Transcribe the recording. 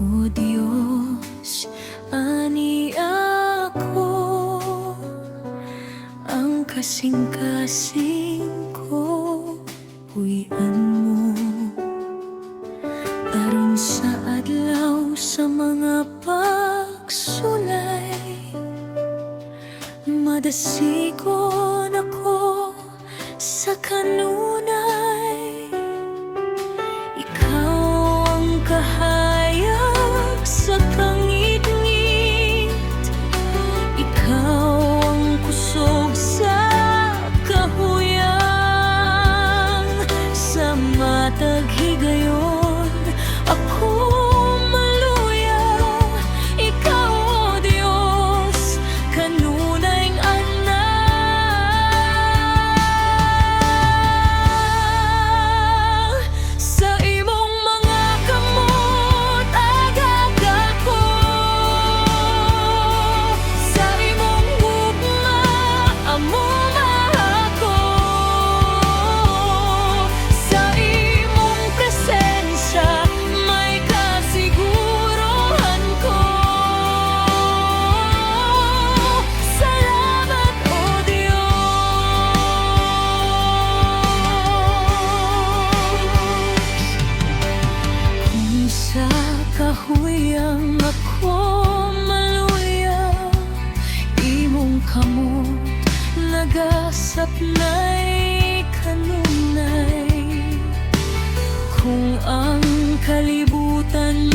O Diyos, ani ako ang kasing-kasing ko, puy-an mo aron sa adlaw sa mga pagsulay. Madasigon ako sa kanunay, ikaw ang kahayag sa kangit-ngit, ikaw ang kusog sa kahuyang. Sa matag higayon ako maluya, ikaw o Diyos kanunay anak. Sa imong mga kamot agad ako, sa imong gugma amo ako, sa imong presensya may kasiguruhan ko. Salamat o Diyos. Kung sa kahuyang ako maluya, imong kamot nagasapnay kanunay. Kung ang kalibutan